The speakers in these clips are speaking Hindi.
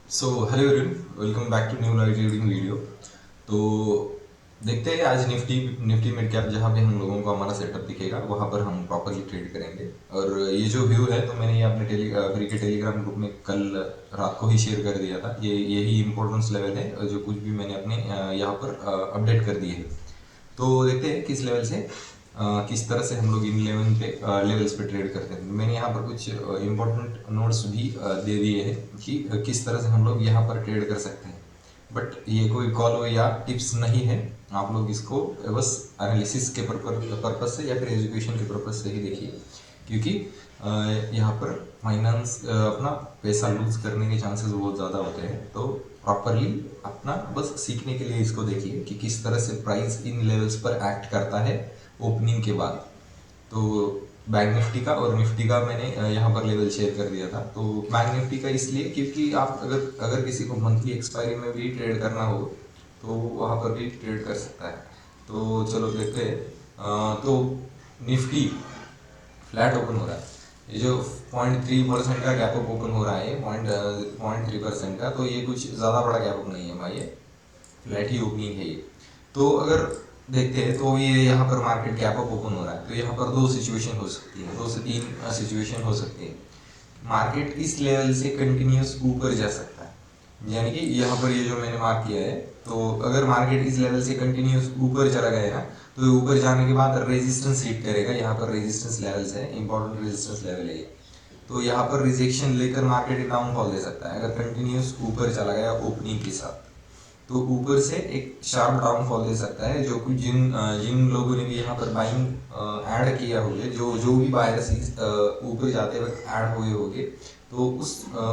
So hello everyone, welcome back to new live reading video. तो देखते हैं आज निफ्टी निफ्टी मिड कैप जहाँ पे हम लोगों को हमारा सेटअप दिखेगा वहाँ पर हम प्रॉपरली ट्रेड करेंगे। और ये जो व्यू है तो मैंने ये अपने फ्री के टेलीग्राम ग्रुप में कल रात को ही शेयर कर दिया था। ये यही इम्पोर्टेंस लेवल है जो कुछ भी मैंने अपने यहाँ पर अपडेट कर दिए है। तो देखते हैं किस लेवल से किस तरह से हम लोग इन लेवल्स पे ट्रेड करते हैं। मैंने यहाँ पर कुछ इम्पोर्टेंट नोट्स भी दे दिए हैं कि किस तरह से हम लोग यहाँ पर ट्रेड कर सकते हैं। बट ये कोई कॉल या टिप्स नहीं है, आप लोग इसको बस एनालिसिस के पर्पज से या फिर एजुकेशन के पर्पज से ही देखिए। क्योंकि यहाँ पर फाइनेंस अपना पैसा लूज करने के चांसेस बहुत ज़्यादा होते हैं। तो प्रॉपरली अपना बस सीखने के लिए इसको देखिए कि किस तरह से प्राइस इन लेवल्स पर एक्ट करता है ओपनिंग के बाद। तो बैंक निफ्टी का और निफ्टी का मैंने यहाँ पर लेवल शेयर कर दिया था। तो बैंक निफ्टी का इसलिए क्योंकि आप अगर अगर किसी को मंथली एक्सपायरी में भी ट्रेड करना हो तो वहाँ पर भी ट्रेड कर सकता है। तो चलो देखते हैं। तो निफ्टी फ्लैट ओपन हो रहा है। ये जो 0.3% का गैप अप ओपन हो रहा है, 0.3% का, तो ये कुछ ज़्यादा बड़ा गैप अप नहीं है भाई, ये फ्लैट ही ओपनिंग है ये। तो अगर देखते हैं तो ये यहाँ पर मार्केट गैप अप ओपन हो रहा है, तो यहाँ पर दो सिचुएशन हो सकती है, 2 से 3 सिचुएशन हो सकती है। मार्केट इस लेवल से कंटिन्यूस ऊपर जा सकता है, यानी कि यहाँ पर ये जो मैंने मार्क किया है, तो अगर मार्केट इस लेवल से कंटिन्यूस ऊपर चला गया ना तो ऊपर जाने के बाद रेजिस्टेंस हिट करेगा। यहाँ पर रेजिस्टेंस लेवल्स है, इंपॉर्टेंट रेजिस्टेंस लेवल है ये। तो यहाँ पर रिजेक्शन लेकर मार्केट डाउनफॉल दे सकता है अगर कंटिन्यूस ऊपर चला गया ओपनिंग के साथ। तो ऊपर से एक शार्प डाउनफॉल दे सकता है, जो कुछ जिन जिन लोगों ने भी यहाँ पर बाइंग ऐड किया होगा, जो जो भी बायर्स ऊपर जाते वक्त ऐड हुए होंगे, तो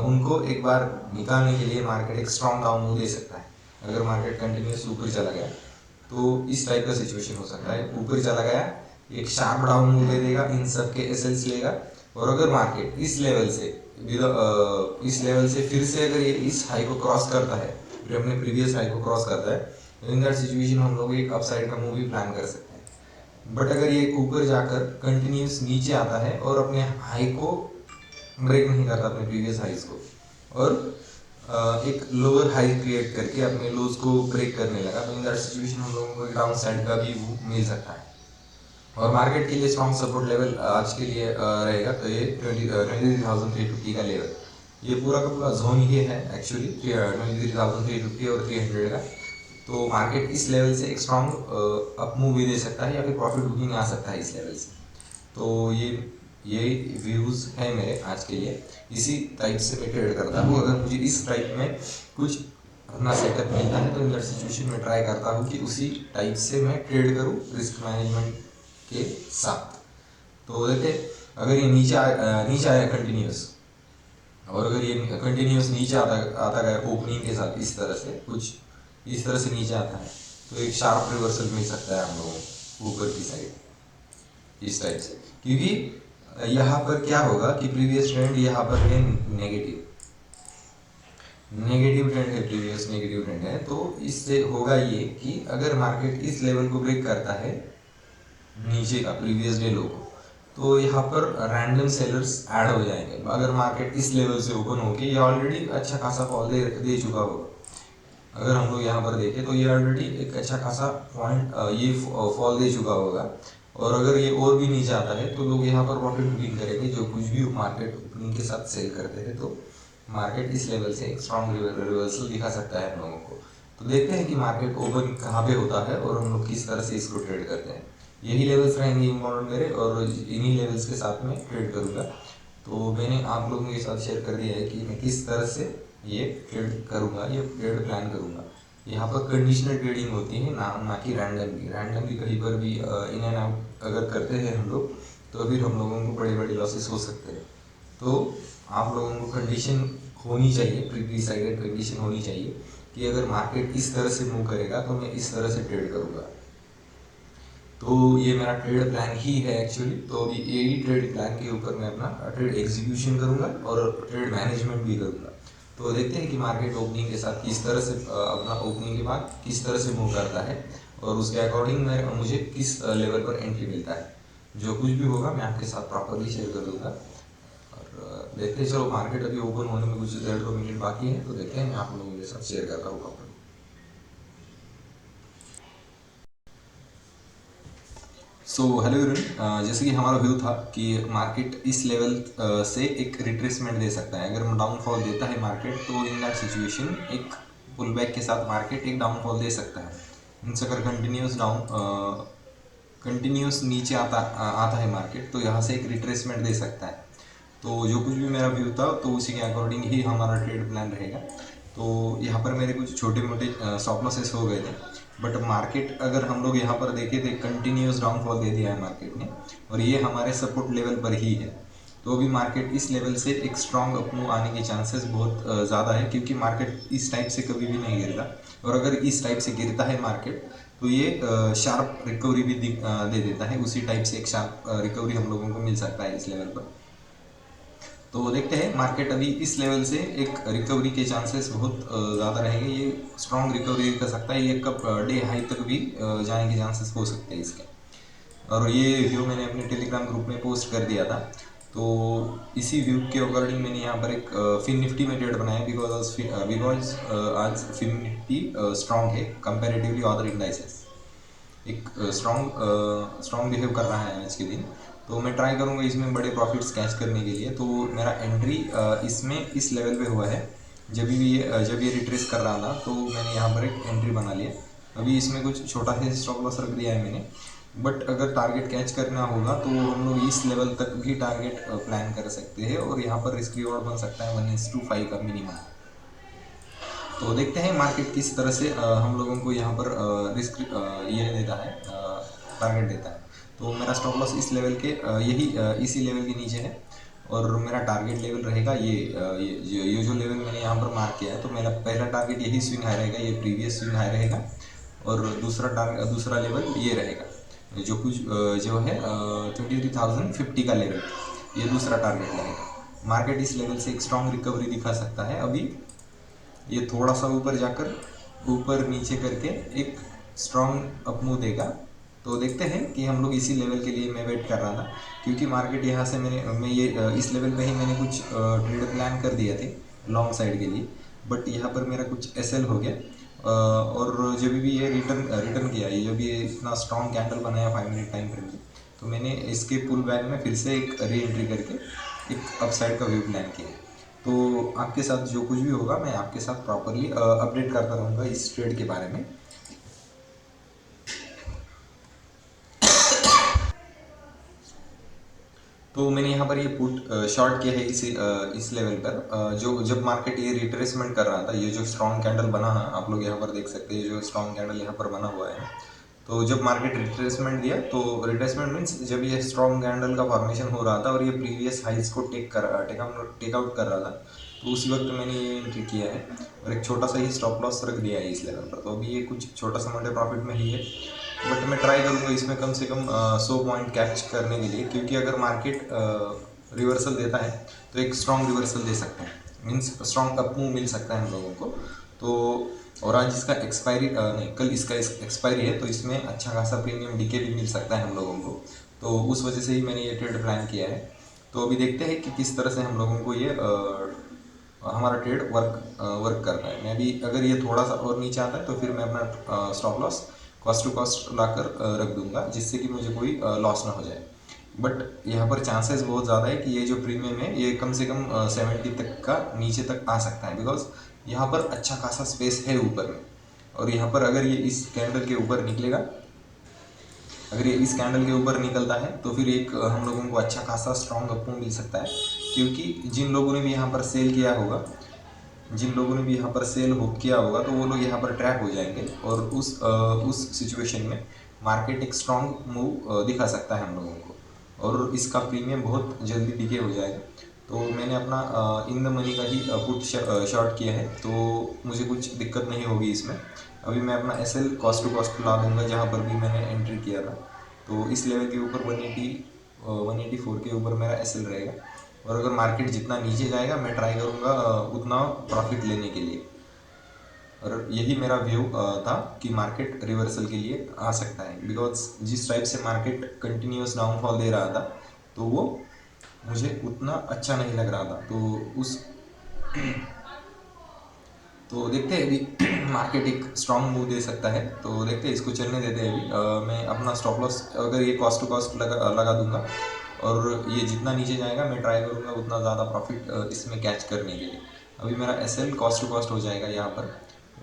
उनको एक बार निकालने के लिए मार्केट एक स्ट्रॉन्ग डाउन दे सकता है। अगर मार्केट कंटिन्यूस ऊपर चला गया तो इस टाइप का सिचुएशन हो सकता है। ऊपर चला गया, एक शार्प डाउन दे देगा, इन सब के एसएल्स लेगा। और अगर मार्केट इस लेवल से फिर से अगर ये इस हाई को क्रॉस करता है, फिर अपने प्रीवियस हाई को क्रॉस करता है, तो इन दैट सिचुएशन हम लोग एक अपसाइड का मूव भी प्लान कर सकते हैं। बट अगर ये ऊपर जाकर कंटिन्यूस नीचे आता है और अपने हाई को ब्रेक नहीं करता, अपने प्रीवियस हाइज को, और एक लोअर हाई क्रिएट करके अपने लोज को ब्रेक करने लगा, तो इन दैट सिचुएशन हम लोगों को एक डाउन साइड का भी मूव मिल सकता है। और मार्केट के लिए स्ट्रॉन्ग सपोर्ट लेवल आज के लिए रहेगा, तो ये 23,350 का लेवल, ये पूरा का पूरा जोन ही है एक्चुअली, 23,350 और 300 का। तो मार्केट इस लेवल से एक स्ट्रॉन्ग अप मूव भी दे सकता है या फिर प्रॉफिट बुकिंग आ सकता है इस लेवल से। तो ये व्यूज़ है मेरे आज के लिए। इसी टाइप से मैं ट्रेड करता हूँ। अगर मुझे इस टाइप में कुछ अपना सेटअप मिलता है तो इन सिचुएशन में ट्राई करता हूँ कि उसी टाइप से मैं ट्रेड करूँ रिस्क मैनेजमेंट के साथ। तो देखते अगर ये नीचे आया कंटिन्यूस, और अगर ये कंटिन्यूस नीचे आता गया ओपनिंग के साथ, इस तरह से कुछ इस तरह से नीचे आता है, तो एक शार्प रिवर्सल मिल सकता है हम लोगों को ऊपर की साइड इस टाइप से। क्योंकि यहाँ पर क्या होगा कि प्रीवियस ट्रेंड यहाँ पर है नेगेटिव ट्रेंड है, प्रीवियस नेगेटिव ट्रेंड है। तो इससे होगा ये कि अगर मार्केट इस लेवल को ब्रेक करता है नीचे का प्रीवियस डे लो को, तो यहाँ पर रैंडम सेलर्स ऐड हो जाएंगे। अगर मार्केट इस लेवल से ओपन होके ये ऑलरेडी अच्छा खासा फॉल दे चुका होगा, अगर हम लोग यहाँ पर देखें तो ये ऑलरेडी एक अच्छा खासा पॉइंट ये फॉल दे चुका होगा। और अगर ये और भी नीचे आता है तो लोग यहाँ पर प्रॉफिट बुकिंग करेंगे, जो कुछ भी मार्केट ओपनिंग के साथ सेल करते हैं। तो मार्केट इस लेवल से एक स्ट्रॉन्ग रिवर्सल दिखा सकता है हम लोगों को। तो देखते हैं कि मार्केट ओपन कहाँ पे होता है और हम लोग किस तरह से इसको ट्रेड करते हैं। यही लेवल्स रहेंगे इम्पोर्टेंट मेरे, और इन्हीं लेवल्स के साथ में ट्रेड करूँगा। तो मैंने आप लोगों के साथ शेयर कर दिया है कि मैं किस तरह से ये ट्रेड करूँगा, ये ट्रेड प्लान करूँगा। यहाँ पर कंडीशनल ट्रेडिंग होती है, ना कि रैंडमली कहीं पर भी इन एंड आउट अगर करते हैं हम लोग, तो फिर हम लोगों को बड़े बड़े लॉसेस हो सकते हैं। तो आप लोगों को कंडीशन होनी चाहिए, प्री डिसाइडेड कंडीशन होनी चाहिए कि अगर मार्केट इस तरह से मूव करेगा तो मैं इस तरह से ट्रेड करूँगा। तो ये मेरा ट्रेड प्लान ही है एक्चुअली। तो अभी यही ट्रेड प्लान के ऊपर मैं अपना ट्रेड एग्जीक्यूशन करूँगा और ट्रेड मैनेजमेंट भी करूँगा। तो देखते हैं कि मार्केट ओपनिंग के साथ किस तरह से अपना ओपनिंग के बाद किस तरह से मूव करता है, और उसके अकॉर्डिंग मुझे किस लेवल पर एंट्री मिलता है। जो कुछ भी होगा मैं आपके साथ प्रॉपरली शेयर कर दूँगा। और देखते हैं, चलो मार्केट अभी ओपन होने में कुछ 1.5-2 मिनट बाकी है, तो देखते हैं, मैं आप लोगों के साथ शेयर करता हूँ प्रॉपर्ली। सो हेलो एवरीवन, जैसे कि हमारा व्यू था कि मार्केट इस लेवल से एक रिट्रेसमेंट दे सकता है। अगर डाउनफॉल देता है मार्केट, तो इन दैट सिचुएशन एक पुल बैक के साथ मार्केट एक डाउनफॉल दे सकता है। मीन्स अगर कंटिन्यूस नीचे आता है मार्केट, तो यहाँ से एक रिट्रेसमेंट दे सकता है। तो जो कुछ भी मेरा व्यू था, तो उसी के अकॉर्डिंग ही हमारा ट्रेड प्लान रहेगा। तो यहाँ पर मेरे कुछ छोटे मोटे स्टॉप लॉसेस हो गए थे, बट मार्केट अगर हम लोग यहाँ पर देखें तो कंटिन्यूस डाउनफॉल दे दिया है मार्केट ने, और ये हमारे सपोर्ट लेवल पर ही है। तो अभी मार्केट इस लेवल से एक स्ट्रॉन्ग अपमूव आने के चांसेस बहुत ज़्यादा है, क्योंकि मार्केट इस टाइप से कभी भी नहीं गिरता, और अगर इस टाइप से गिरता है मार्केट, तो ये शार्प रिकवरी भी दे देता है। उसी टाइप से एक शार्प रिकवरी हम लोगों को मिल सकता है इस लेवल पर। तो देखते हैं, मार्केट अभी इस लेवल से एक रिकवरी के चांसेस बहुत ज़्यादा रहेंगे। ये स्ट्रॉन्ग रिकवरी कर सकता है, ये कब डे हाई तक भी जाने के चांसेस हो सकते हैं इसके। और ये व्यू मैंने अपने टेलीग्राम ग्रुप में पोस्ट कर दिया था। तो इसी व्यू के अकॉर्डिंग मैंने यहाँ पर एक फिन निफ्टी में ट्रेड बनाया, बिकॉज आज फिन निफ्टी स्ट्रॉन्ग है कंपेरेटिवली अदर इंडाइसेस। एक स्ट्रॉन्ग बिहेव कर रहा है आज के दिन। तो मैं ट्राई करूँगा इसमें बड़े प्रॉफिट्स कैच करने के लिए। तो मेरा एंट्री इसमें इस लेवल पे हुआ है। जब ये रिट्रेस कर रहा था, तो मैंने यहाँ पर एक एंट्री बना लिया। अभी इसमें कुछ छोटा सा स्टॉप लॉस रख दिया है मैंने, बट अगर टारगेट कैच करना होगा तो हम लोग इस लेवल तक भी टारगेट प्लान कर सकते हैं, और यहाँ पर रिस्क रिवॉर्ड बन सकता है 1:5 का मिनिमम। तो देखते हैं मार्केट किस तरह से हम लोगों को यहाँ पर रिस्क ये देता है, टारगेट देता है। तो मेरा स्टॉप लॉस इस लेवल के इसी लेवल के नीचे है, और मेरा टारगेट लेवल रहेगा ये जो लेवल मैंने यहाँ पर मार्क किया है। तो मेरा पहला टारगेट यही स्विंग हाई रहेगा, ये प्रीवियस स्विंग हाई रहेगा, और दूसरा लेवल ये रहेगा, जो है 23,050 का लेवल, ये दूसरा टारगेट रहेगा। मार्केट इस लेवल से एक स्ट्रॉन्ग रिकवरी दिखा सकता है। अभी ये थोड़ा सा ऊपर जाकर ऊपर नीचे करके एक स्ट्रॉन्ग अपमूव देगा। तो देखते हैं कि हम लोग इसी लेवल के लिए मैं वेट कर रहा था, क्योंकि मार्केट यहाँ से मैं ये इस लेवल पे ही मैंने कुछ ट्रेड प्लान कर दिए थे लॉन्ग साइड के लिए, बट यहाँ पर मेरा कुछ एसएल हो गया। और जब भी ये रिटर्न किया, ये जब ये इतना स्ट्रॉन्ग कैंडल बनाया 5 मिनट टाइम फ्रेम में, तो मैंने इसके पुल बैक में फिर से एक री एंट्री करके एक अपसाइड का व्यू प्लान किया। तो आपके साथ जो कुछ भी होगा, मैं आपके साथ प्रॉपरली अपडेट करता रहूँगा इस ट्रेड के बारे में। तो मैंने यहाँ पर ये पुट शॉर्ट किया है इस लेवल पर, जो जब मार्केट ये रिट्रेसमेंट कर रहा था, ये जो स्ट्रॉन्ग कैंडल बना है, आप लोग यहाँ पर देख सकते हैं, जो स्ट्रॉन्ग कैंडल यहाँ पर बना हुआ है। तो जब मार्केट रिट्रेसमेंट दिया, तो रिट्रेसमेंट मीन्स जब ये स्ट्रॉन्ग कैंडल का फॉर्मेशन हो रहा था और ये प्रीवियस हाइज को टेक आउट कर रहा था, तो उसी वक्त मैंने ये एंट्री किया है, और एक छोटा सा ही स्टॉप लॉस रख दिया है इस लेवल पर। तो अभी ये कुछ छोटा सा मोटे प्रॉफिट में ही है, बट मैं ट्राई करूँगा इसमें कम से कम 100 पॉइंट कैच करने के लिए, क्योंकि अगर मार्केट रिवर्सल देता है, तो एक स्ट्रॉन्ग रिवर्सल दे सकता है, मीन्स स्ट्रॉन्ग अपमूव मिल सकता है हम लोगों को। तो और आज इसका एक्सपायरी नहीं, कल इसका एक्सपायरी है, तो इसमें अच्छा खासा प्रीमियम डीके भी मिल सकता है हम लोगों को। तो उस वजह से ही मैंने ये ट्रेड प्लान किया है। तो अभी देखते हैं कि किस तरह से हम लोगों को ये हमारा ट्रेड वर्क करता है। मैं भी अगर ये थोड़ा सा और नीचे आता है, तो फिर मैं अपना stop loss cost to cost लाकर रख दूंगा, जिससे कि मुझे कोई लॉस ना हो जाए। बट यहाँ पर चांसेस बहुत ज़्यादा है कि ये जो प्रीमियम है, ये कम से कम 70 तक का नीचे तक आ सकता है, बिकॉज यहाँ पर अच्छा खासा स्पेस है ऊपर में। और यहाँ पर अगर ये इस कैंडल के ऊपर निकलेगा, अगर ये इस कैंडल के ऊपर निकलता है, तो फिर एक हम लोगों को अच्छा खासा स्ट्रॉन्ग अपमूव मिल सकता है, क्योंकि जिन लोगों ने भी यहाँ पर सेल किया होगा, तो वो लोग यहाँ पर ट्रैप हो जाएंगे, और उस सिचुएशन में मार्केट एक स्ट्रॉन्ग मूव दिखा सकता है हम लोगों को, और इसका प्रीमियम बहुत जल्दी डिके हो जाएगा। तो मैंने अपना इन द मनी का ही पुट शॉर्ट किया है, तो मुझे कुछ दिक्कत नहीं होगी इसमें। अभी मैं अपना एसएल कॉस्ट टू कॉस्ट ला दूंगा, जहाँ पर भी मैंने एंट्री किया था। तो इस लेवल के ऊपर 184 के ऊपर मेरा एसएल रहेगा, और अगर मार्केट जितना नीचे जाएगा, मैं ट्राई करूँगा उतना प्रॉफिट लेने के लिए। और यही मेरा व्यू था कि मार्केट रिवर्सल के लिए आ सकता है, बिकॉज जिस टाइप से मार्केट कंटिन्यूस डाउनफॉल दे रहा था, तो वो मुझे उतना अच्छा नहीं लग रहा था। तो देखते हैं अभी मार्केट एक स्ट्रांग मूव दे सकता है, तो देखते हैं, इसको चलने देते हैं अभी। मैं अपना स्टॉप लॉस अगर ये कॉस्ट टू कॉस्ट लगा दूंगा, और ये जितना नीचे जाएगा मैं ट्राई करूंगा उतना ज़्यादा प्रॉफिट इसमें कैच करने के लिए। अभी मेरा S L cost to cost हो जाएगा यहाँ पर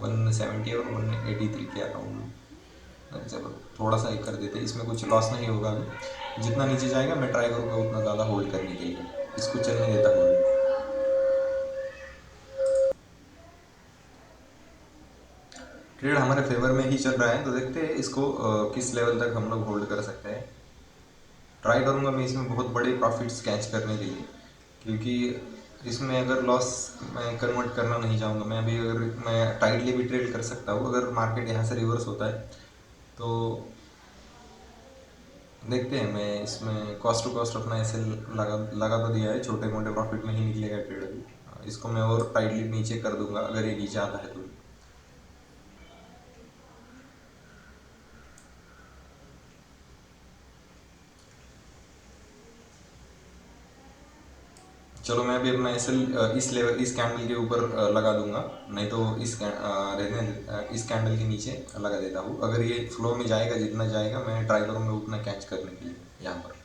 170 और 183 के अराउंड। चलो थोड़ा सा एक कर देते हैं, इसमें कुछ लॉस नहीं होगा। अभी जितना नीचे जाएगा मैं ट्राई करूँगा उतना ज़्यादा होल्ड करने के लिए, इसको चलने देता हूँ। ट्रेड हमारे फेवर में ही चल रहा है, तो देखते हैं इसको किस लेवल तक हम लोग होल्ड कर सकते हैं। ट्राई करूंगा मैं इसमें बहुत बड़े प्रॉफिट्स कैच करने के लिए, क्योंकि इसमें अगर लॉस मैं कन्वर्ट करना नहीं चाहूँगा। मैं अभी अगर मैं टाइटली भी ट्रेड कर सकता हूँ अगर मार्केट यहाँ से रिवर्स होता है तो। देखते हैं, मैं इसमें कॉस्ट टू कॉस्ट अपना ऐसे लगा तो दिया है, छोटे मोटे प्रॉफिट में ही निकलेगा ट्रेड अभी। इसको मैं और टाइटली नीचे कर दूंगा अगर ये नीचे आता है तो। चलो मैं अभी अपना एस एल इस लेवल इस कैंडल के ऊपर लगा दूंगा, नहीं तो इस कैंडल के नीचे लगा देता हूँ। अगर ये फ्लो में जाएगा, जितना जाएगा मैं ट्राई करूँगा उतना कैच करने के लिए यहाँ पर।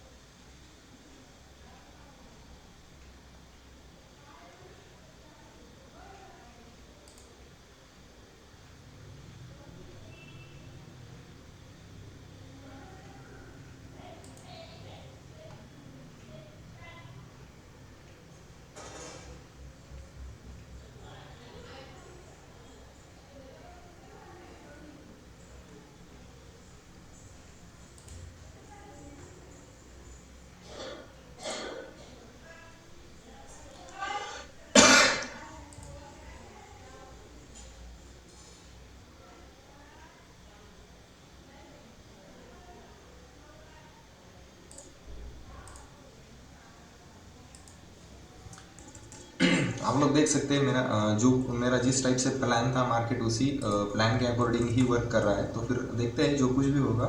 आप लोग देख सकते हैं जो मेरा जिस टाइप से प्लान था मार्केट उसी प्लान के अकॉर्डिंग ही वर्क कर रहा है। तो फिर देखते हैं, जो कुछ भी होगा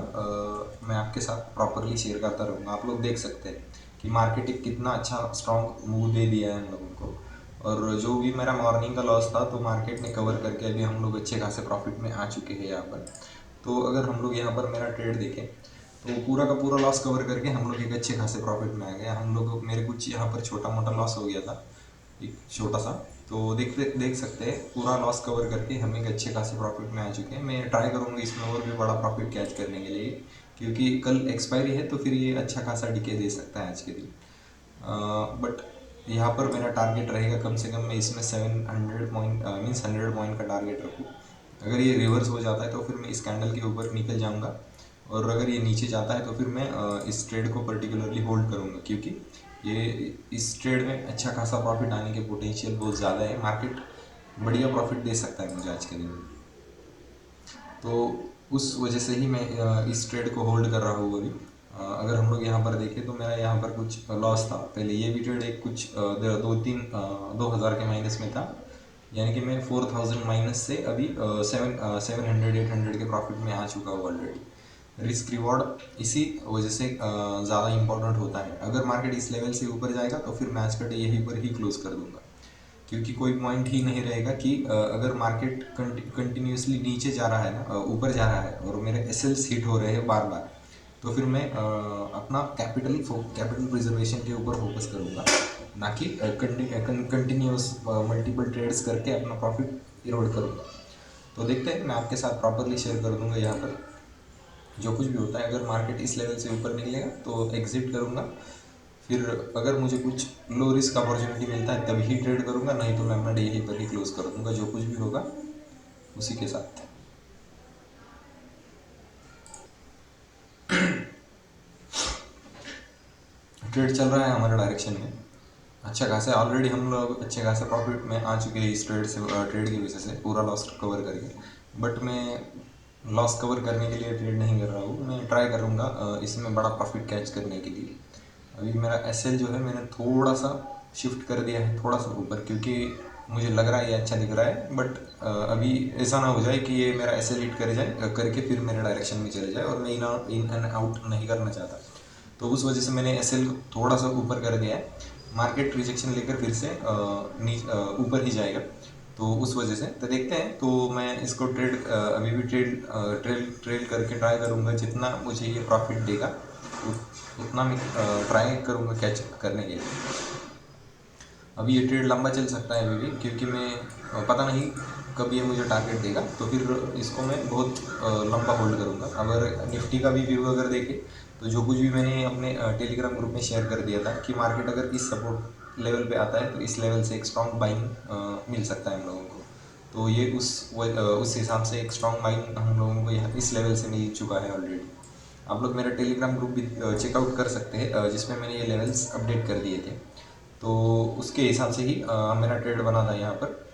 मैं आपके साथ प्रॉपरली शेयर करता रहूँगा। आप लोग देख सकते हैं कि मार्केट एक कितना अच्छा स्ट्रॉन्ग मूव दे दिया है हम लोगों को, और जो भी मेरा मॉर्निंग का लॉस था तो मार्केट ने कवर करके अभी हम लोग अच्छे खासे प्रॉफिट में आ चुके हैं यहाँ पर। तो अगर हम लोग यहाँ पर मेरा ट्रेड देखें तो पूरा का पूरा लॉस कवर करके हम लोग एक अच्छे खासे प्रॉफिट में आ गए हम लोग। मेरे कुछ यहाँ पर छोटा मोटा लॉस हो गया था, एक छोटा सा, तो देख सकते हैं पूरा लॉस कवर करके हम एक अच्छे खासे प्रॉफिट में आ चुके हैं। मैं ट्राई करूँगा इसमें और भी बड़ा प्रॉफिट कैच करने के लिए, क्योंकि कल एक्सपायरी है तो फिर ये अच्छा खासा डिके दे सकता है आज के दिन। बट यहाँ पर मेरा टारगेट रहेगा कम से कम मैं इसमें 700 पॉइंट मीन्स 100 पॉइंट का टारगेट रखूँ। अगर ये रिवर्स हो जाता है तो फिर मैं इस कैंडल के ऊपर निकल जाऊँगा, और अगर ये नीचे जाता है तो फिर मैं इस ट्रेड को पर्टिकुलरली होल्ड करूँगा, क्योंकि ये इस ट्रेड में अच्छा खासा प्रॉफिट आने के पोटेंशियल बहुत ज़्यादा है। मार्केट बढ़िया प्रॉफिट दे सकता है मुझे आज के दिन। तो उस वजह से ही मैं इस ट्रेड को होल्ड कर रहा हूँ अभी। अगर हम लोग यहाँ पर देखें तो मेरा यहाँ पर कुछ लॉस था पहले। ये भी ट्रेड एक कुछ 2,000 के माइनस में था, यानी कि मैं 4,000 माइनस से अभी 700-800 के प्रॉफिट में आ चुका हूँ ऑलरेडी। रिस्क रिवॉर्ड इसी वजह से ज़्यादा इंपॉर्टेंट होता है। अगर मार्केट इस लेवल से ऊपर जाएगा तो फिर मैच का डे यहीं पर ही क्लोज कर दूंगा, क्योंकि कोई पॉइंट ही नहीं रहेगा कि अगर मार्केट कंटिन्यूसली नीचे जा रहा है ना, ऊपर जा रहा है और मेरे एसएल्स हिट हो रहे हैं बार बार, तो फिर मैं अपना कैपिटल प्रिजर्वेशन के ऊपर फोकस करूँगा, ना कि कंटिन्यूस मल्टीपल ट्रेड्स करके अपना प्रॉफिट इरोड करूँगा। तो देखते हैं, मैं आपके साथ प्रॉपरली शेयर कर दूंगा यहाँ पर जो कुछ भी होता है। अगर मार्केट इस लेवल से ऊपर निकलेगा तो एग्जिट करूँगा, फिर अगर मुझे कुछ लो रिस्क अपॉर्चुनिटी मिलता है तभी ही ट्रेड करूँगा, नहीं तो मैं अपना डे यहीं पर ही क्लोज कर दूँगा। जो कुछ भी होगा उसी के साथ। ट्रेड चल रहा है हमारे डायरेक्शन में अच्छा खासा, ऑलरेडी हम लोग अच्छे खासे प्रॉफिट में आ चुके हैं इस ट्रेड की वजह से, पूरा लॉस कवर करके। बट मैं लॉस कवर करने के लिए ट्रेड नहीं कर रहा हूँ, मैं ट्राई करूँगा इसमें बड़ा प्रॉफिट कैच करने के लिए। अभी मेरा एसएल जो है मैंने थोड़ा सा शिफ्ट कर दिया है, थोड़ा सा ऊपर, क्योंकि मुझे लग रहा है ये अच्छा दिख रहा है। बट अभी ऐसा ना हो जाए कि ये मेरा एसएल हिट कर जाए करके फिर मेरे डायरेक्शन में चले जाए, और मैं इन एंड आउट नहीं करना चाहता। तो उस वजह से मैंने एस एल थोड़ा सा ऊपर कर दिया है। मार्केट रिजेक्शन लेकर फिर से ऊपर ही जाएगा, तो उस वजह से तो देखते हैं। तो मैं इसको अभी भी ट्रेल करके ट्राई करूँगा, जितना मुझे ये प्रॉफिट देगा उतना मैं ट्राई करूँगा कैच करने के लिए। अभी ये ट्रेड लंबा चल सकता है अभी भी, क्योंकि मैं पता नहीं कब ये मुझे टारगेट देगा, तो फिर इसको मैं बहुत लंबा होल्ड करूँगा। अगर निफ्टी का भी व्यू अगर देखें तो जो कुछ भी मैंने अपने टेलीग्राम ग्रुप में शेयर कर दिया था कि मार्केट अगर इस सपोर्ट लेवल पे आता है तो इस लेवल से एक स्ट्रॉन्ग बाइंग मिल सकता है हम लोगों को। तो ये उस हिसाब से एक स्ट्रॉन्ग बाइंग हम लोगों को यहाँ इस लेवल से मिल चुका है ऑलरेडी। आप लोग मेरा टेलीग्राम ग्रुप भी चेकआउट कर सकते हैं, जिसमें मैंने ये लेवल्स अपडेट कर दिए थे। तो उसके हिसाब से ही मेरा ट्रेड बना था यहाँ पर।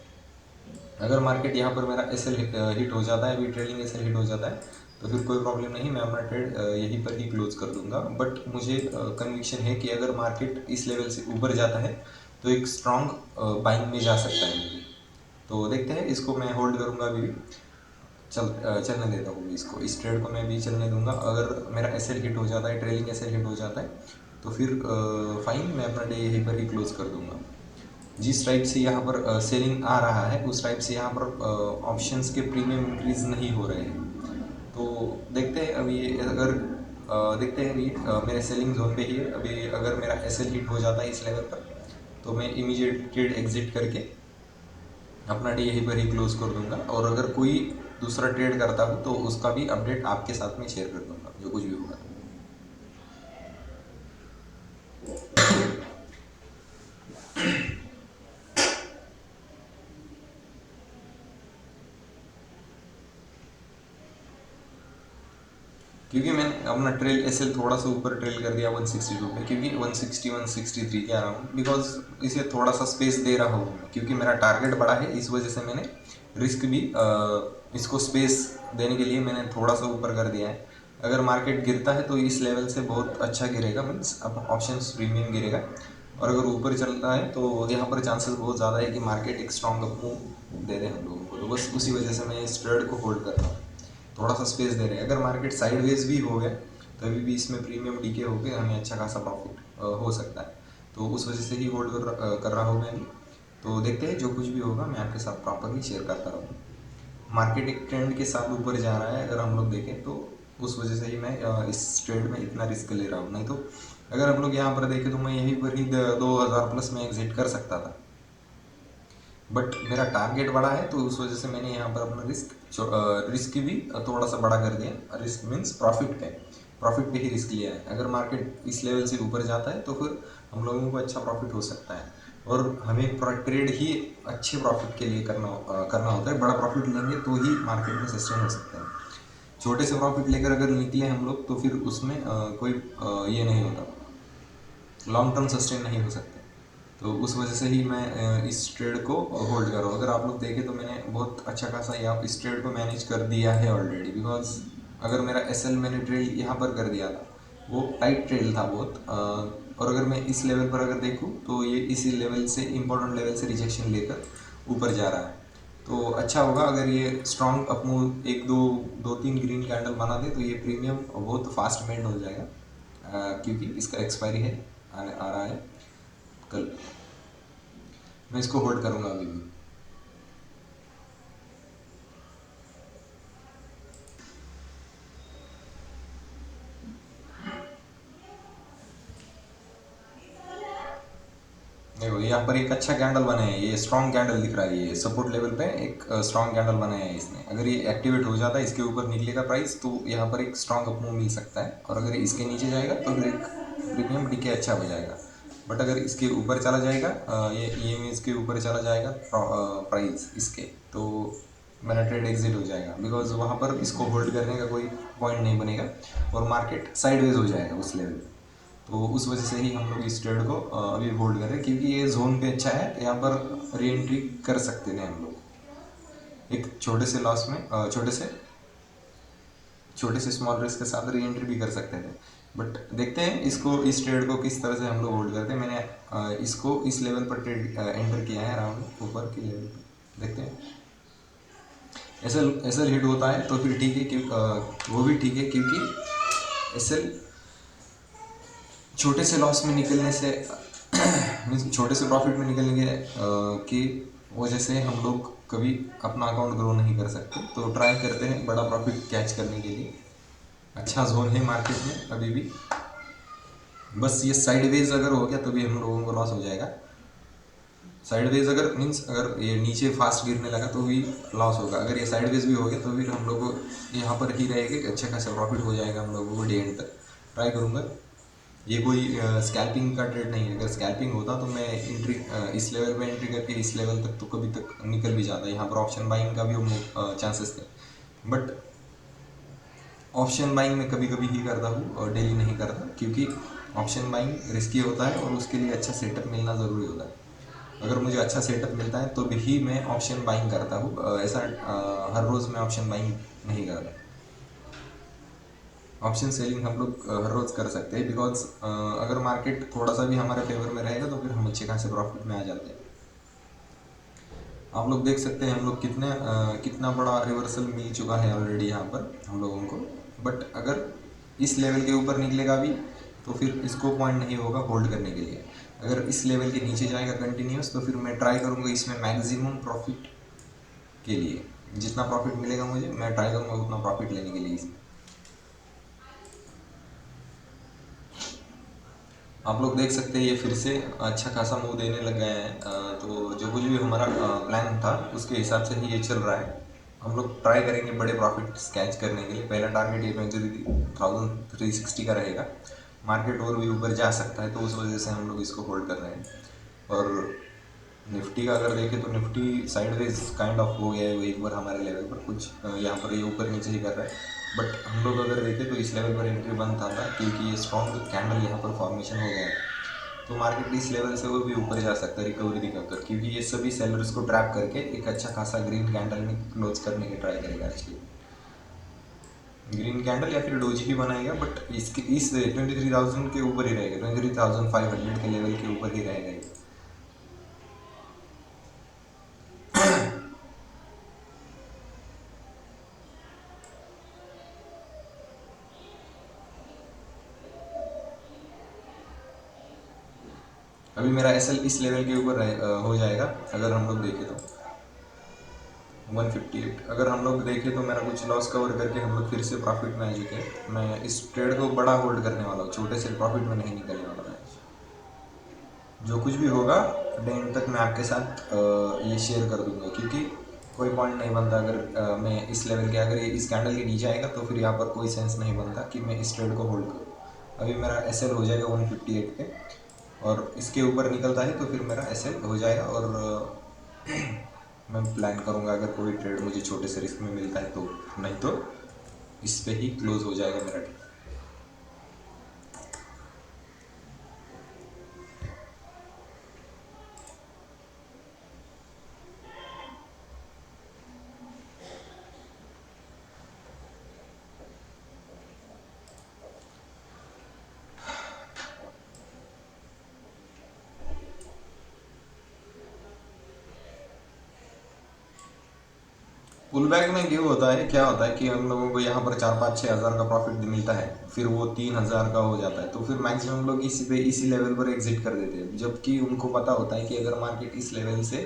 अगर मार्केट यहाँ पर मेरा एस एल हिट हो जाता है, अभी ट्रेलिंग एस एल हिट हो जाता है, तो फिर कोई प्रॉब्लम नहीं, मैं अपना ट्रेड यहीं पर ही क्लोज कर दूंगा। बट मुझे कन्विक्शन है कि अगर मार्केट इस लेवल से ऊपर जाता है तो एक स्ट्रॉन्ग बाइंग में जा सकता है मुझे। तो देखते हैं, इसको मैं होल्ड करूँगा अभी भी, चलने देता हूँ इसको, इस ट्रेड को मैं भी चलने दूंगा। अगर मेरा एस एल हिट हो जाता है, ट्रेलिंग एस एल हिट हो जाता है, तो फिर फाइन, मैं अपना डे यहीं पर ही क्लोज कर दूंगा। जिस टाइप से यहाँ पर सेलिंग आ रहा है उस टाइप से यहाँ पर ऑप्शंस के प्रीमियम इंक्रीज नहीं हो रहे हैं। तो देखते हैं अभी अगर देखते हैं अभी मेरे सेलिंग जोन पे ही है। अभी अगर मेरा एस एल हिट हो जाता है इस लेवल पर, तो मैं इमीडिएट ट्रेड एग्जिट करके अपना डे यहीं पर ही क्लोज कर दूंगा। और अगर कोई दूसरा ट्रेड करता हूँ तो उसका भी अपडेट आपके साथ में शेयर कर दूंगा, जो कुछ भी होगा। क्योंकि मैंने अपना ट्रेल एस एल थोड़ा सा ऊपर ट्रेल कर दिया 162 पे, क्योंकि 160 163 के आ रहा हूँ, बिकॉज इसे थोड़ा सा स्पेस दे रहा हूँ मैं, क्योंकि मेरा टारगेट बड़ा है। इस वजह से मैंने रिस्क भी इसको स्पेस देने के लिए मैंने थोड़ा सा ऊपर कर दिया है। अगर मार्केट गिरता है तो इस लेवल से बहुत अच्छा गिरेगा, मीन्स अब ऑप्शन प्रीमियम गिरेगा। और अगर ऊपर चलता है तो यहाँ पर चांसेस बहुत ज़्यादा है कि मार्केट एक स्ट्रॉन्ग मूव दे दे हम लोगों को। तो बस उसी वजह से मैं इस ट्रेड को होल्ड कर रहा हूँ, थोड़ा सा स्पेस दे रहे हैं। अगर मार्केट साइडवेज भी हो गया तो अभी भी इसमें प्रीमियम डीके हो गए, हमें अच्छा खासा प्रॉफिट हो सकता है। तो उस वजह से ही होल्ड कर रहा हूँ मैं अभी। तो देखते हैं, जो कुछ भी होगा मैं आपके साथ प्रॉपरली शेयर करता रहूँगा। मार्केट एक ट्रेंड के साथ ऊपर जा रहा है अगर हम लोग देखें तो, उस वजह से ही मैं इस ट्रेड में इतना रिस्क ले रहा हूँ। नहीं तो अगर हम लोग यहाँ पर देखें तो मैं यहीं पर ही 2000 प्लस में एग्जिट कर सकता था, बट मेरा टारगेट बड़ा है तो उस वजह से मैंने यहाँ पर अपना रिस्क भी थोड़ा सा बड़ा कर दिया। रिस्क मीन्स प्रॉफिट पे ही रिस्क लिया है। अगर मार्केट इस लेवल से ऊपर जाता है तो फिर हम लोगों को अच्छा प्रॉफिट हो सकता है, और हमें ट्रेड ही अच्छे प्रॉफिट के लिए करना होता है। बड़ा प्रॉफिट लेंगे तो ही मार्केट में सस्टेन हो सकता है। छोटे से प्रॉफिट लेकर अगर निकले हम लोग तो फिर उसमें कोई ये नहीं होता, लॉन्ग टर्म सस्टेन नहीं हो सकते। तो उस वजह से ही मैं इस ट्रेड को होल्ड कर रहा हूँ। अगर आप लोग देखें तो मैंने बहुत अच्छा खासा यहाँ इस ट्रेड को मैनेज कर दिया है ऑलरेडी, बिकॉज अगर मेरा एस एल मैंने ट्रेड यहाँ पर कर दिया था, वो टाइट ट्रेड था बहुत। और अगर मैं इस लेवल पर अगर देखूँ तो ये इसी लेवल से इम्पोर्टेंट लेवल से रिजेक्शन लेकर ऊपर जा रहा है। तो अच्छा होगा अगर ये स्ट्रॉन्ग अपमूव एक दो तीन ग्रीन कैंडल बना दे, तो ये प्रीमियम बहुत फास्ट मेंट हो जाएगा, क्योंकि इसका एक्सपायरी है आ रहा है कल। मैं इसको होल्ड करूंगा अभी भी। देखो यहाँ पर एक अच्छा कैंडल बना है, ये स्ट्रॉन्ग कैंडल दिख रहा है, ये सपोर्ट लेवल पे एक स्ट्रॉन्ग कैंडल बनाया है इसने। अगर ये एक्टिवेट हो जाता है, इसके ऊपर निकलेगा प्राइस, तो यहाँ पर एक स्ट्रॉन्ग अपमूव मिल सकता है। और अगर इसके नीचे जाएगा तो फिर एक प्रीमियम डीके अच्छा हो जाएगा। बट अगर इसके ऊपर चला जाएगा, ये में इसके ऊपर चला जाएगा प्राइस इसके, तो मेरा ट्रेड एग्जिट हो जाएगा, बिकॉज वहाँ पर इसको होल्ड करने का कोई पॉइंट नहीं बनेगा और मार्केट साइडवेज हो जाएगा उस लेवल पे। तो उस वजह से ही हम लोग इस ट्रेड को अभी होल्ड कर रहे हैं, क्योंकि ये जोन पे अच्छा है, यहाँ पर री एंट्री कर सकते थे हम लोग एक छोटे से लॉस में, छोटे से स्मॉल रिस्क के साथ री एंट्री भी कर सकते थे। बट देखते हैं इसको, इस ट्रेड को किस तरह से हम लोग होल्ड करते हैं। मैंने इसको इस लेवल पर ट्रेड एंटर किया है, अराउंड ऊपर के लेवल पर। देखते हैं एस एल हिट होता है तो फिर ठीक है, वो भी ठीक है, क्योंकि एस एल छोटे से लॉस में निकलने से मीन्स छोटे से प्रॉफिट में निकलने की वजह से हम लोग कभी अपना अकाउंट ग्रो नहीं कर सकते। तो ट्राई करते हैं बड़ा प्रॉफिट कैच करने के लिए। अच्छा जोन है मार्केट में अभी भी, बस ये साइडवेज अगर हो गया तो भी हम लोगों को लॉस हो जाएगा। साइडवेज अगर मीन्स अगर ये नीचे फास्ट गिरने लगा तो भी लॉस होगा। अगर ये साइडवेज भी हो गया तो फिर हम लोग को यहाँ पर ही रहेगा, अच्छा खासा प्रॉफिट हो जाएगा हम लोगों को डे एंड तक। ट्राई करूँगा। ये कोई स्कैल्पिंग का ट्रेड नहीं है। अगर स्कैल्पिंग होता तो मैं एंट्री इस लेवल पे एंट्री करके इस लेवल तक तो कभी तक निकल भी जाता। यहाँ पर ऑप्शन बाइंग का भी चांसेस थे, बट ऑप्शन बाइंग में कभी कभी ही करता हूँ और डेली नहीं करता, क्योंकि ऑप्शन बाइंग रिस्की होता है और उसके लिए अच्छा सेटअप मिलना ज़रूरी होता है। अगर मुझे अच्छा सेटअप मिलता है तो भी मैं ऑप्शन बाइंग करता हूँ। ऐसा हर रोज़ मैं ऑप्शन बाइंग नहीं करता। ऑप्शन सेलिंग हम लोग हर रोज़ कर सकते हैं, बिकॉज अगर मार्केट थोड़ा सा भी हमारे फेवर में रहेगा तो फिर हम अच्छे खासे प्रॉफिट में आ जाते हैं। आप लोग देख सकते हैं हम लोग कितना बड़ा रिवर्सल मिल चुका है ऑलरेडी यहाँ पर हम लोगों को। बट अगर इस लेवल के ऊपर निकलेगा भी तो फिर इसको पॉइंट नहीं होगा होल्ड करने के लिए। अगर इस लेवल के नीचे जाएगा कंटिन्यूस तो फिर मैं ट्राई करूँगा इसमें मैक्सिमम प्रॉफिट के लिए। जितना प्रॉफिट मिलेगा मुझे मैं ट्राई करूँगा उतना प्रॉफिट लेने के लिए इसमें। आप लोग देख सकते हैं ये फिर से अच्छा खासा मूव देने लग गए हैं। तो जो कुछ भी हमारा प्लान था उसके हिसाब से ही ये चल रहा है। हम लोग ट्राई करेंगे बड़े प्रॉफिट कैच करने के लिए। पहला टारगेट ये 23,360 का रहेगा। मार्केट और भी ऊपर जा सकता है तो उस वजह से हम लोग इसको होल्ड कर रहे हैं। और निफ्टी का अगर देखें तो निफ्टी साइडवेज काइंड ऑफ हो गया है वो एक बार हमारे लेवल पर, कुछ यहाँ पर ये ऊपर नीचे ही कर रहा है। बट हम लोग अगर देखें तो इस लेवल पर एंट्री बंद था क्योंकि ये स्ट्रॉन्ग कैंडल यहाँ पर फॉर्मेशन हो गया है। तो मार्केट इस लेवल से वो भी ऊपर जा सकता है रिकवरी दिखाकर, क्योंकि ये सभी सेलर्स को ट्रैप करके एक अच्छा खासा ग्रीन कैंडल में क्लोज करने की ट्राई करेगा। एक्चुअली ग्रीन कैंडल या फिर डोजी ही बनाएगा, बट इसके इस 23,000 के ऊपर ही रहेगा, 23,500 के लेवल के ऊपर ही रहेगा। अभी मेरा एसएल इस लेवल के ऊपर हो जाएगा। अगर हम लोग देखें तो 158, अगर हम लोग देखें तो मेरा कुछ लॉस कवर करके हम लोग फिर से प्रॉफिट में आ चुके हैं। मैं इस ट्रेड को बड़ा होल्ड करने वाला हूँ, छोटे से प्रॉफिट में नहीं निकलने वाला मैं। जो कुछ भी होगा डे एंड तक मैं आपके साथ ये शेयर कर दूंगा, क्योंकि कोई पॉइंट नहीं बनता अगर मैं इस लेवल के अगर ये इस कैंडल के नीचे आएगा तो फिर यहाँ पर कोई सेंस नहीं बनता कि मैं इस ट्रेड को होल्ड करूँ। अभी मेरा एसएल हो जाएगा 158 पे, और इसके ऊपर निकलता है तो फिर मेरा एसएल हो जाएगा। और मैं प्लान करूँगा अगर कोई ट्रेड मुझे छोटे से रिस्क में मिलता है तो, नहीं तो इस पे ही क्लोज हो जाएगा मेरा ट्रेड। पुल बैक में गिव होता है, क्या होता है कि हम लोगों को यहाँ पर 4-5-6 हज़ार का प्रॉफिट मिलता है, फिर वो 3 हज़ार का हो जाता है, तो फिर मैक्सिमम लोग इसी लेवल पर एग्जिट कर देते हैं, जबकि उनको पता होता है कि अगर मार्केट इस लेवल से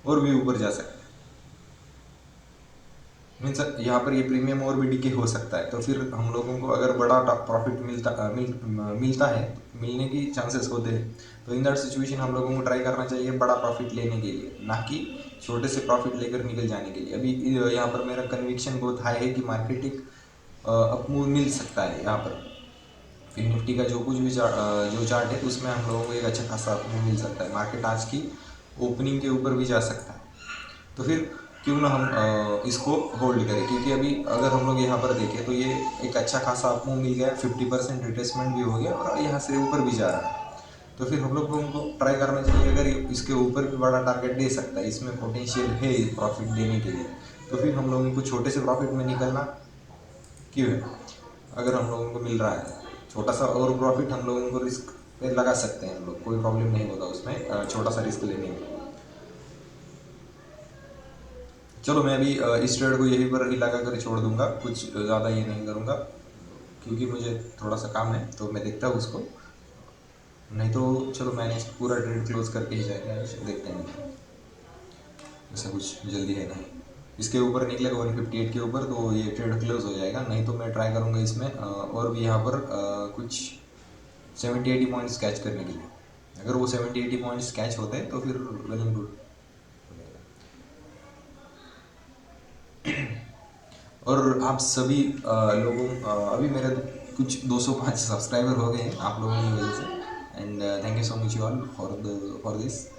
और भी ऊपर जा सकता है, मीन्स यहाँ पर ये प्रीमियम और भी डिके हो सकता है। तो फिर हम लोगों को अगर बड़ा प्रॉफिट मिलता है, मिलने की चांसेस होते हैं, तो इन दैट सिचुएशन हम लोगों को ट्राई करना चाहिए बड़ा प्रॉफिट लेने के लिए, ना कि छोटे से प्रॉफिट लेकर निकल जाने के लिए। अभी यहाँ पर मेरा कन्विक्शन बहुत हाई है कि मार्केट एक अपमूव मिल सकता है यहाँ पर। फिर निफ्टी का जो कुछ भी जो चार्ट है उसमें हम लोगों को एक अच्छा खासा अपमूव मिल सकता है। मार्केट आज की ओपनिंग के ऊपर भी जा सकता है, तो फिर क्यों ना हम इसको होल्ड करें, क्योंकि अभी अगर हम लोग यहाँ पर देखें तो ये एक अच्छा खासा अपमूव मिल गया, 50% रिट्रेसमेंट भी हो गया और यहाँ से ऊपर भी जा रहा है। तो फिर हम लोग को उनको ट्राई करना चाहिए, अगर इसके ऊपर भी बड़ा टारगेट दे सकता है, इसमें पोटेंशियल है प्रॉफिट देने के लिए, तो फिर हम लोगों को छोटे से प्रॉफिट में निकलना क्यों है। अगर हम लोगों को मिल रहा है छोटा सा और प्रॉफिट, हम लोगों को रिस्क पे लगा सकते हैं हम लोग, कोई प्रॉब्लम नहीं होता उसमें छोटा सा रिस्क लेने में। चलो मैं अभी इस ट्रेड को यहीं पर ही लगा कर छोड़ दूंगा, कुछ ज़्यादा ये नहीं करूँगा, क्योंकि मुझे थोड़ा सा काम है, तो मैं देखता हूँ उसको नहीं तो चलो मैंने पूरा ट्रेड क्लोज करके ही जाएगा आज, देखते हैं। ऐसा कुछ जल्दी है नहीं, इसके ऊपर निकलेगा 158 के ऊपर तो ये ट्रेड क्लोज हो जाएगा। नहीं तो मैं ट्राई करूँगा इसमें और भी यहाँ पर कुछ 70-80 पॉइंट्स कैच करने के लिए। अगर वो 70-80 पॉइंट्स कैच होते हैं तो फिर वेल एंड गुड। और आप सभी लोगों अभी मेरे कुछ 205 सब्सक्राइबर हो गए हैं आप लोगों की वजह से, and thank you so much you all for this.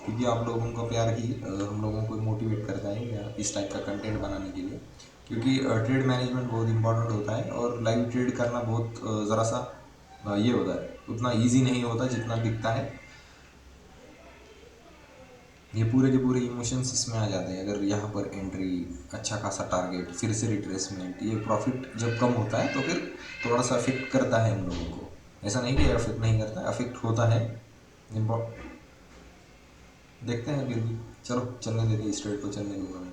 क्योंकि आप लोगों का प्यार ही हम लोगों को मोटिवेट करता है या इस टाइप का कंटेंट बनाने के लिए। क्योंकि ट्रेड मैनेजमेंट बहुत इंपॉर्टेंट होता है और लाइव ट्रेड करना बहुत ज़रा सा ये होता है, उतना इजी नहीं होता जितना दिखता है। ये पूरे के पूरे इमोशंस इसमें आ जाते हैं। अगर यहाँ पर एंट्री, अच्छा खासा टारगेट, फिर से रिट्रेसमेंट, ये प्रॉफिट जब कम होता है तो फिर थोड़ा सा अफेक्ट करता है हम लोगों को। ऐसा नहीं कि अफेक्ट नहीं करता, अफेक्ट होता है। देखते हैं फिर भी, चलो चलने देते, इस ट्रेड को चलने दूंगा मैं।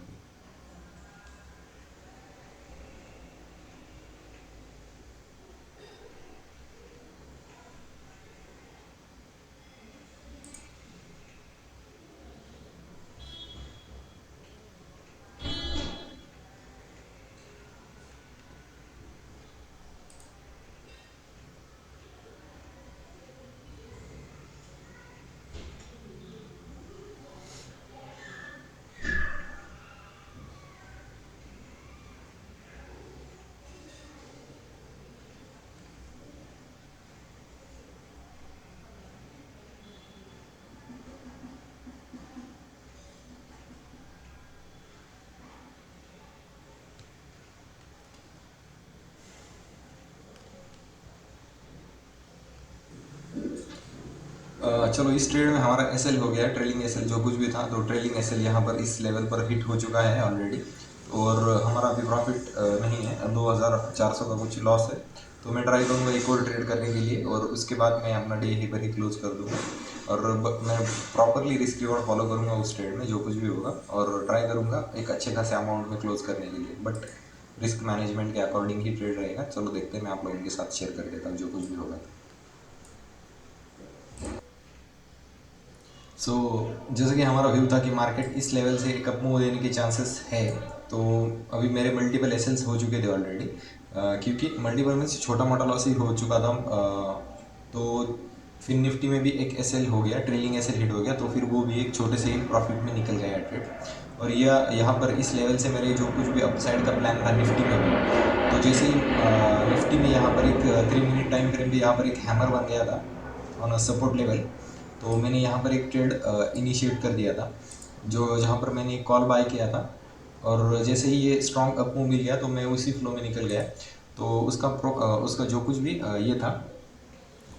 चलो इस ट्रेड में हमारा एसएल हो गया, ट्रेलिंग एसएल जो कुछ भी था, तो ट्रेलिंग एसएल यहाँ पर इस लेवल पर हिट हो चुका है ऑलरेडी। और हमारा अभी प्रॉफिट नहीं है, 2400 का कुछ लॉस है। तो मैं ट्राई करूँगा एक और ट्रेड करने के लिए, और उसके बाद मैं अपना डे यहीं पर ही क्लोज कर दूँगा। और मैं प्रॉपरली रिस्क रिवॉर्ड फॉलो करूँगा उस ट्रेड में जो कुछ भी होगा, और ट्राई करूँगा एक अच्छे खासे अमाउंट में क्लोज करने के लिए। बट रिस्क मैनेजमेंट के अकॉर्डिंग ही ट्रेड रहेगा। चलो देखते हैं, मैं आप लोगों के साथ शेयर कर देता हूँ जो कुछ भी होगा। सो जैसे कि हमारा व्यू था कि मार्केट इस लेवल से एक अप मूव देने के चांसेस है। तो अभी मेरे मल्टीपल एसएल्स हो चुके थे ऑलरेडी, क्योंकि मल्टीपल में छोटा मोटा लॉस ही हो चुका था। तो फिर निफ्टी में भी एक एसएल हो गया, ट्रेलिंग एसएल हिट हो गया, तो फिर वो भी एक छोटे से ही प्रॉफिट में निकल गया ट्रेड। और यह यहाँ पर इस लेवल से मेरे जो कुछ भी अपसाइड का प्लान था निफ्टी में भी, तो जैसे ही निफ्टी में यहाँ पर एक 3 मिनट टाइम फ्रेम भी यहाँ पर एक हैमर बन गया था ऑन सपोर्ट लेवल। तो मैंने यहाँ पर एक ट्रेड इनिशिएट कर दिया था, जो जहाँ पर मैंने एक कॉल बाय किया था, और जैसे ही ये स्ट्रॉन्ग अप मूव मिल गया तो मैं उसी फ्लो में निकल गया। तो उसका जो कुछ भी ये था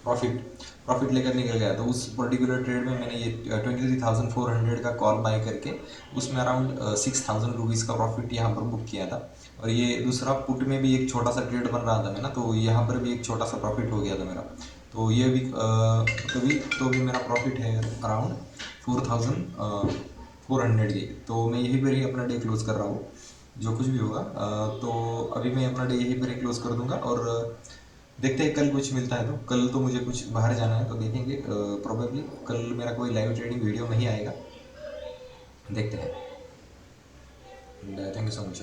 प्रॉफिट लेकर निकल गया। तो उस पर्टिकुलर ट्रेड में मैंने ये 23,400 का कॉल बाय करके उसमें अराउंड 6,000 रुपीज़ का प्रॉफिट यहाँ पर बुक किया था। और ये दूसरा पुट में भी एक छोटा सा ट्रेड बन रहा था मेरा, तो यहाँ पर भी एक छोटा सा प्रॉफिट हो गया था मेरा। तो ये भी तो भी मेरा प्रॉफिट है अराउंड 4,400 के। तो मैं यहीं पर ही अपना डे क्लोज कर रहा हूँ, जो कुछ भी होगा। तो अभी मैं अपना डे यहीं पर ही क्लोज कर दूंगा, और देखते हैं कल कुछ मिलता है। तो कल तो मुझे कुछ बाहर जाना है, तो देखेंगे। प्रोबेबली कल मेरा कोई लाइव ट्रेडिंग वीडियो नहीं आएगा, देखते हैं। Thank you so much.